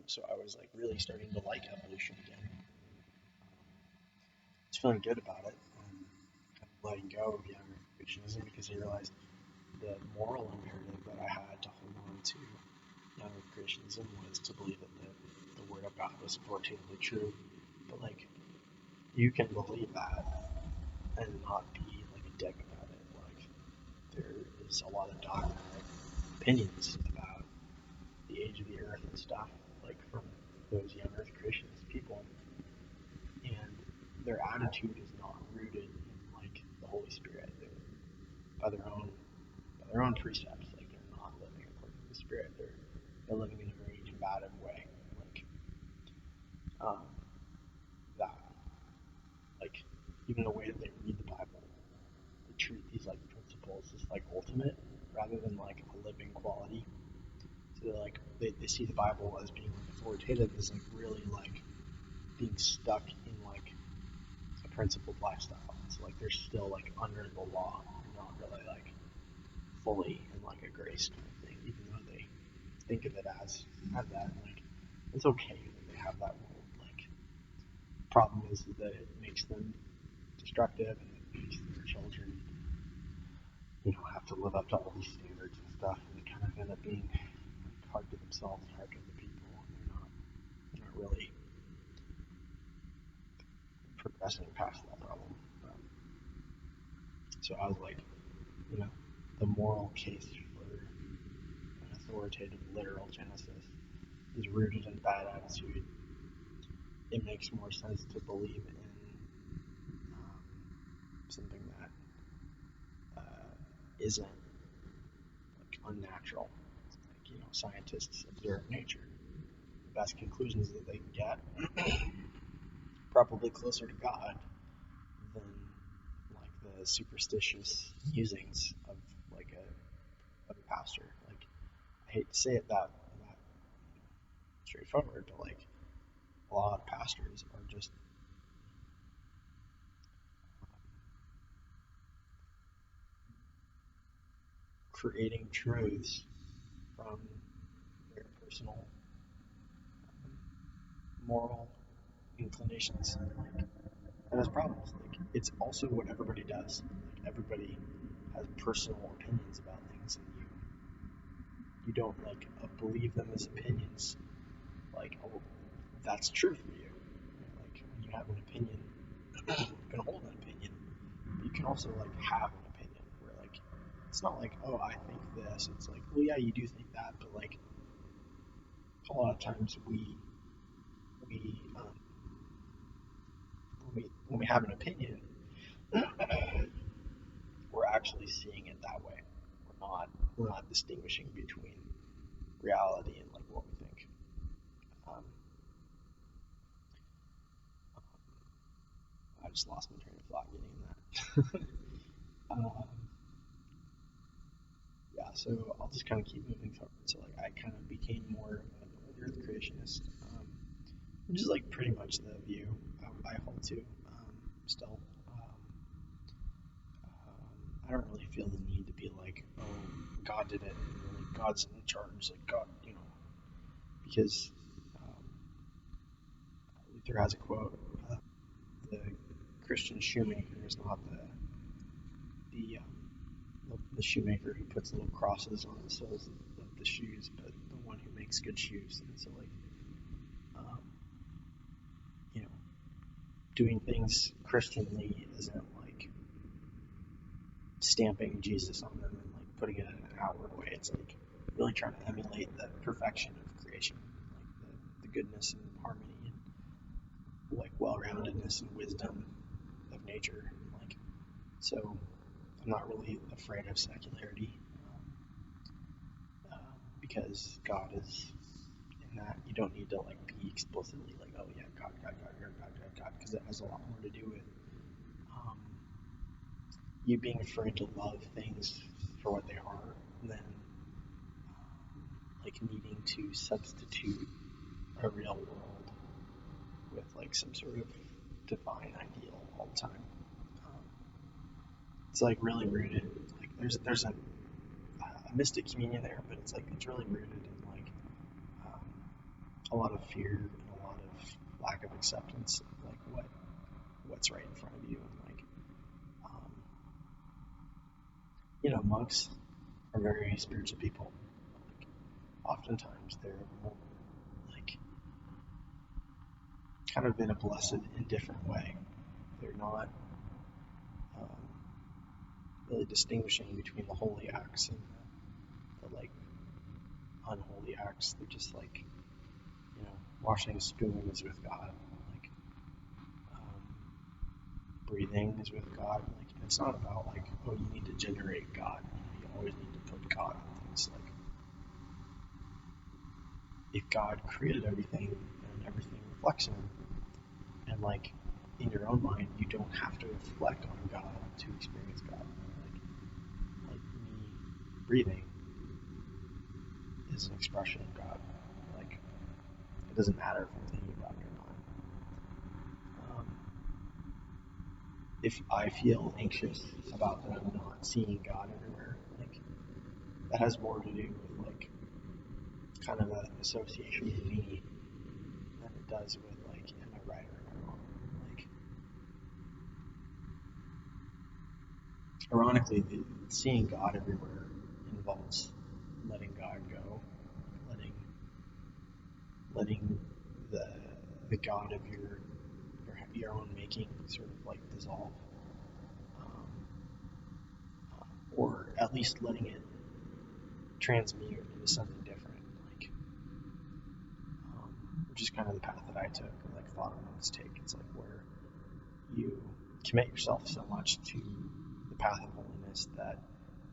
So I was like really starting to like evolution again. It's feeling good about it. Kind of letting go of young Earth creationism because I realized the moral imperative that I had to hold on to young Earth creationism was to believe that the Word of God was authoritatively true. But like, you can believe that and not be like a dick about it. Like, there is a lot of dogmatic opinions about the age of the Earth and stuff, like from those young Earth creationist people, and their attitude is not rooted in like the Holy Spirit. They're by their own precepts. Like they're not living according to the Spirit. They're living in a very combative way. Like um, that. Like even the way that they read the Bible, they treat these like principles as like ultimate rather than like a living quality. So they're like they see the Bible as being like authoritative as like really like being stuck in like a principled lifestyle. So like they're still like under the law. They're not really like fully in like a grace kind of thing, even though they think of it as that. Like it's okay that they have that world. Like problem is that it makes them destructive and it makes their children, have to live up to all these standards and stuff, and they kind of end up being like, hard to themselves and hard to other people, and they're not really progressing past that problem. So I was like, the moral case for an authoritative literal Genesis is rooted in bad attitude. It makes more sense to believe in something that isn't like unnatural. Like, scientists observe nature. The best conclusions that they can get, probably closer to God than like the superstitious musings of like a pastor. Like I hate to say it that straightforward, but like a lot of pastors are just creating truths from their personal moral inclinations. Like that has problems. Like it's also what everybody does. Like everybody has personal opinions about things, and you don't like believe them as opinions. Like, oh, that's true for you. Like when you have an opinion, you can hold an opinion. You can also like have an opinion where like it's not like, oh, I think this. It's like, well, yeah, you do think that, but like a lot of times we when we have an opinion, we're actually seeing it that way. We're not distinguishing between reality and like what we think. Um, I just lost my train of thought getting that. Yeah, so I'll just kind of keep moving forward. So like I kind of became more of an old Earth creationist, which is like pretty much the view I hold to still. I don't really feel the need to be like, oh, God did it, and like God's in charge, like God, because Luther has a quote: "The Christian shoemaker is not the shoemaker who puts little crosses on the soles of the shoes, but the one who makes good shoes." And so, like, um, you know, doing things Christianly isn't like stamping Jesus on them and like putting it in an outward way. It's like really trying to emulate the perfection of creation, like the goodness and harmony and like well-roundedness and wisdom of nature. Like, so I'm not really afraid of secularity because God is in that. You don't need to like be explicitly like, oh yeah, God, God, God, God, God, God, God, because it has a lot more to do with um, you being afraid to love things for what they are than like needing to substitute a real world with like some sort of divine ideal all the time. Um, it's like really rooted. Like there's a mystic communion there, but it's like it's really rooted in like um, a lot of fear and a lot of lack of acceptance of like what's right in front of you, and like monks are very spiritual people. Like, oftentimes they're more like kind of in a blessed, indifferent way. They're not um, really distinguishing between the holy acts and the like unholy acts. They're just like, washing a spoon is with God, like um, breathing is with God. Like, it's not about like, oh, you need to generate God. You always need to put God on things. Like, if God created everything and everything reflects Him, and like in your own mind, you don't have to reflect on God to experience God. Like me breathing is an expression of God. Like, it doesn't matter if I'm thinking about it or not. If I feel anxious about them not seeing God everywhere, like that has more to do with like kind of an association with me than it does with like, am I right or am I wrong? Like, ironically, seeing God everywhere involves letting God go, letting the the God of your own making sort of like dissolve, um, or at least letting it transmute into something different, like which is kind of the path that I took, like a lot of monks take. It's like where you commit yourself so much to the path of holiness that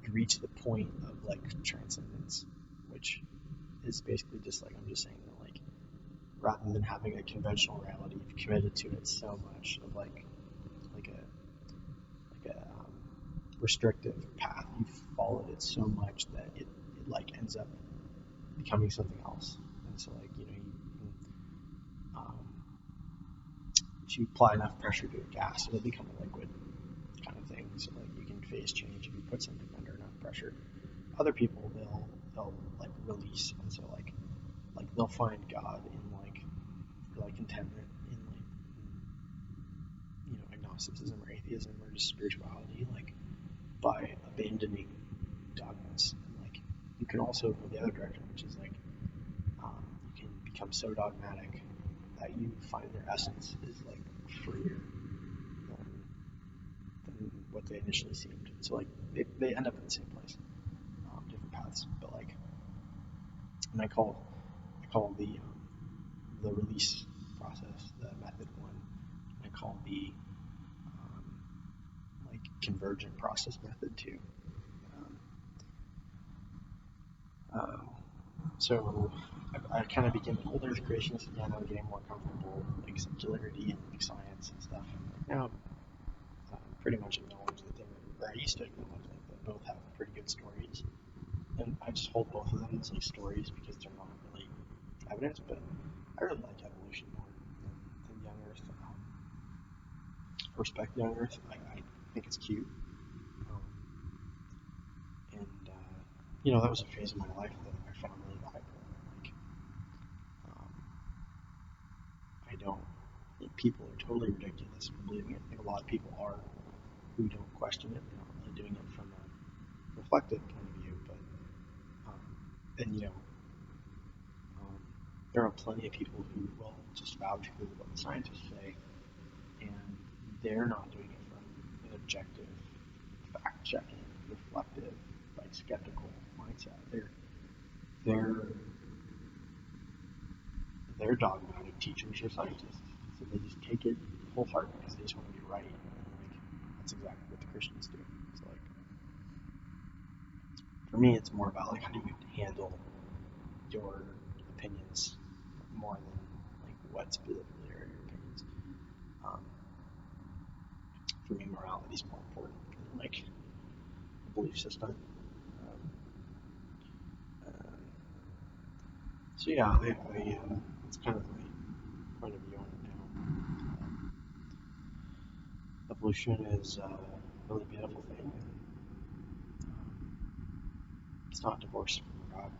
you reach the point of like transcendence, which is basically just like, I'm just saying that like rather than having a conventional reality, you've committed to it so much of like a restrictive path. You've followed it so much that it like ends up becoming something else. And so like if you apply enough pressure to a gas, it'll become a liquid kind of thing. So like you can phase change if you put something under enough pressure. Other people they'll like release, and so like they'll find God in like contentment in like agnosticism or atheism or just spirituality, like by abandoning dogmas. And like you can also go the other direction, which is like you can become so dogmatic that you find their essence is like freer than what they initially seemed. So like they end up in the same place, different paths. But like, and I call the release process the method one. I call the like convergent process method two. Um, uh, so I kind of became an old Earth creationist again. I was getting more comfortable with like singularity and like science and stuff. And like now pretty much acknowledge that or I used to acknowledge like that both have pretty good stories, and I just hold both of them as like stories because they're not really evidence. But I really like evolution more than young Earth. I respect young Earth. I think it's cute, um, and that was a phase of my life that I found really valuable. Like, um, I don't think people are totally ridiculous for believing it. I think a lot of people are who don't question it. They're not really doing it from a reflective point of view, but and um, there are plenty of people who will just vouch for what the scientists say, and they're not doing it from an objective, fact-checking, reflective, like skeptical mindset. They're they're dogmatic teachers or scientists, so they just take it wholeheartedly because they just want to be right. And like that's exactly what the Christians do. So like for me, it's more about like how do you handle your opinions more than like what specifically are your opinions. Um, for me, morality is more important than like a belief system. Um, so yeah, it's kind of my point of view on it now. Evolution is a really beautiful thing. It's not divorced from God.